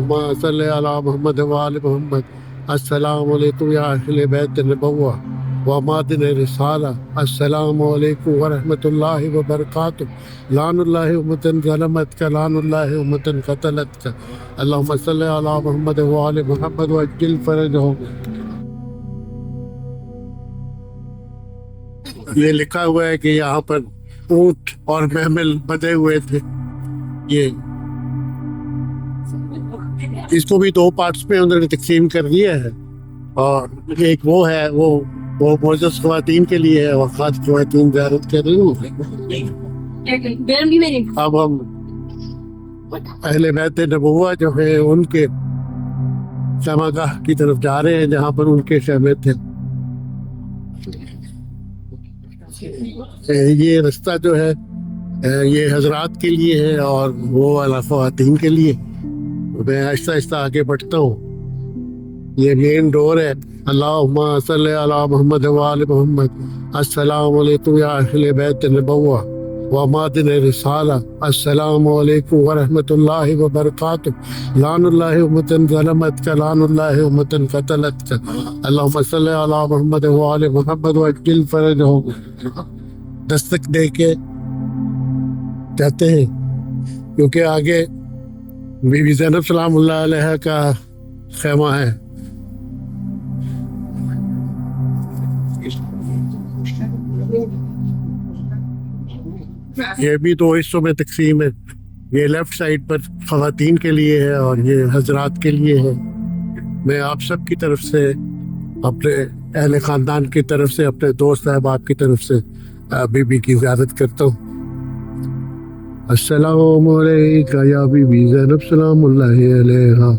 اللہم صلی علی محمد وآل محمد السلام علیکم یا اہل بیت النبوہ ومعدن رسالہ السلام علیکم ورحمۃ اللہ وبرکاتہ لعن اللہ امتن ظلمتک لعن اللہ امتن قتلتک اللہم صلی علی محمد وآل محمد وعجل فرجہم۔ یہ لکھا ہوا ہے کہ یہاں پر اونٹ اور محمل بدے ہوئے تھے۔ یہ اس کو بھی دو پارٹس میں انہوں نے تقسیم کر دیا ہے، اور ایک وہ ہے وہ معزز خواتین کے لیے ہے، وفات خواتین زیارت کر رہی ہوں۔ اب ہم اہل بیت نبوہ جو ہے ان کے خیمہ گاہ کی طرف جا رہے ہیں جہاں پر ان کے خیمے تھے۔ یہ رستہ جو ہے یہ حضرات کے لیے ہے اور وہ والا خواتین کے لیے۔ میں آہستہ آہستہ آگے بڑھتا ہوں۔ یہ مین ڈور ہے۔ اللہم صلی علی محمد وآل محمد السلام علیکم یا اہل بیت النبوہ ومعدن رسالہ السلام علیکم ورحمۃ اللہ وبرکاتہ لعن اللہ امتن ظلمتک لعن اللہ امتن قتلتک اللہم صلی علی محمد وآل محمد وعجل فرجہم۔ دستک دے کے جاتے ہیں کیونکہ آگے بی بی زینب سلام اللہ علیہ کا خیمہ ہے۔ یہ بھی دو حصوں میں تقسیم ہے۔ یہ لیفٹ سائڈ پر خواتین کے لیے ہے اور یہ حضرات کے لیے ہے۔ میں آپ سب کی طرف سے، اپنے اہل خاندان کی طرف سے، اپنے دوست احباب کی طرف سے بی بی کی زیارت کرتا ہوں۔ السلام علیکم یا بی بی زینب سلام اللہ علیہ،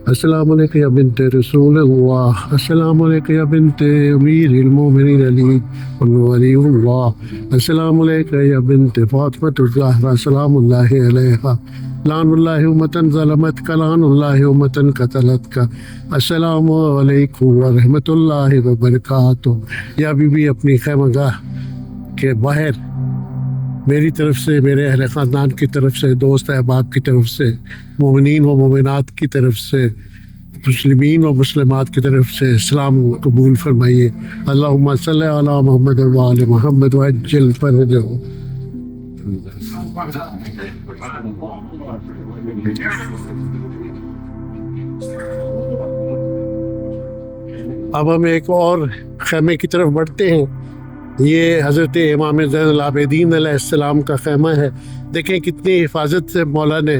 السلام علیکم یا بنت رسول اللہ، السلام علیکم یا بنت امیر المومنین علی ولی اللہ، السلام علیکم یا بنت فاطمہ الزہرا سلام اللہ علیہ، لعن اللہ امتن ظلمتک لعن اللہ امتن قتلتک السلام علیکم ورحمۃ اللہ وبرکاتہ۔ یا بی بی اپنی خیمہ گاہ کے باہر میری طرف سے، میرے اہل خاندان کی طرف سے، دوست احباب کی طرف سے، مومنین و مومنات کی طرف سے، مسلمین و مسلمات کی طرف سے اسلام قبول فرمائیے۔ اللہم صلی علی محمد وآل محمد وعجل فرجہم۔ اب ہم ایک اور خیمے کی طرف بڑھتے ہیں۔ یہ حضرت امام زین العابدین علیہ السلام کا خیمہ ہے۔ دیکھیں کتنی حفاظت سے مولا نے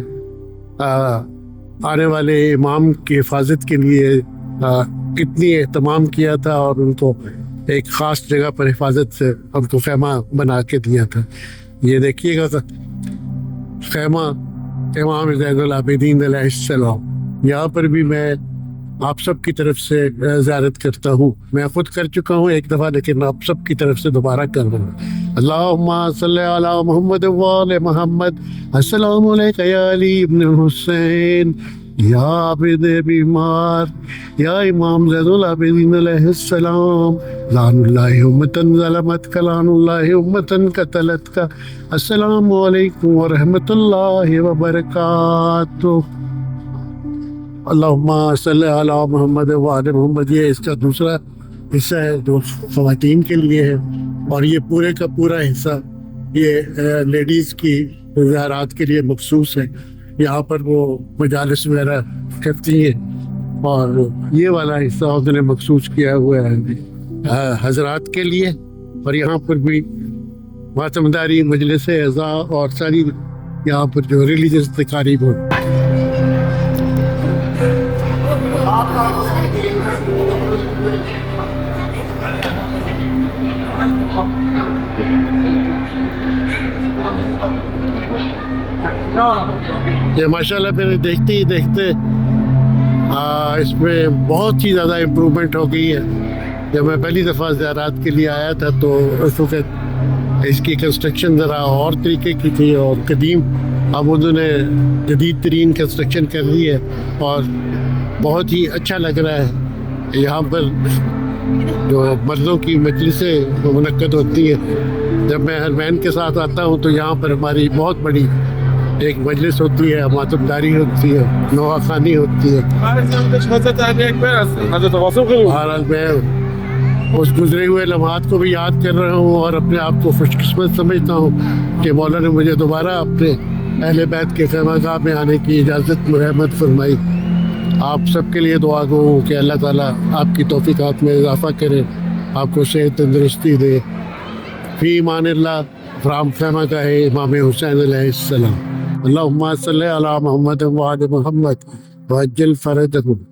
آنے والے امام کی حفاظت کے لیے کتنی اہتمام کیا تھا اور ان کو ایک خاص جگہ پر حفاظت سے ہم کو خیمہ بنا کے دیا تھا۔ یہ دیکھیے گا خیمہ امام زین العابدین علیہ السلام، یہاں پر بھی میں آپ سب کی طرف سے زیارت کرتا ہوں۔ میں خود کر چکا ہوں ایک دفعہ، لیکن آپ سب کی طرف سے دوبارہ کر رہا ہوں۔ اللہم صلی علی محمد وآل محمد السلام علیکم یا علی ابن حسین یا عابد بیمار یا امام زین العابدین علیہ السلام، لعن اللہ امتن ظلمتک لعن اللہ امتن قتلتک السلام علیکم ورحمۃ اللہ وبرکاتہ۔ اللہم صلی علی محمد وآل محمد۔ یہ اس کا دوسرا حصہ ہے جو خواتین کے لیے ہے، اور یہ پورے کا پورا حصہ یہ لیڈیز کی زیارات کے لیے مخصوص ہے۔ یہاں پر وہ مجالس وغیرہ کرتی ہیں، اور یہ والا حصہ انہوں نے مخصوص کیا ہوا ہے حضرات کے لیے۔ اور یہاں پر بھی ماتمداری، مجلس اعزاء اور ساری یہاں پر جو ریلیجس تقاریب ہو۔ یہ ماشاءاللہ میرے دیکھتے ہی دیکھتے اس میں بہت ہی زیادہ امپرومنٹ ہو گئی ہے۔ جب میں پہلی دفعہ زیارات کے لیے آیا تھا تو اس وقت اس کی کنسٹرکشن ذرا اور طریقے کی تھی اور قدیم، اب انہوں نے جدید ترین کنسٹرکشن کر دی ہے اور بہت ہی اچھا لگ رہا ہے۔ یہاں پر جو مردوں کی مجلسیں منعقد ہوتی ہیں، جب میں حرمین کے ساتھ آتا ہوں تو یہاں پر ہماری بہت بڑی ایک مجلس ہوتی ہے، ماتمداری ہوتی ہے، نوحہ خوانی ہوتی ہے. بہرحال میں اس گزرے ہوئے لمحات کو بھی یاد کر رہا ہوں اور اپنے آپ کو خوش قسمت سمجھتا ہوں کہ مولا نے مجھے دوبارہ اپنے اہل بیت کے خیمہ گاہ میں آنے کی اجازت مرحمت فرمائی. آپ سب کے لیے دعا گو ہوں کہ اللہ تعالیٰ آپ کی توفیقات میں اضافہ کرے، آپ کو صحت تندرستی دے. فی امان اللہ، فرام خیمہ گاہ امام حسین علیہ السلام. اللہم صلی علی محمد و آل محمد وعجل فرجہم.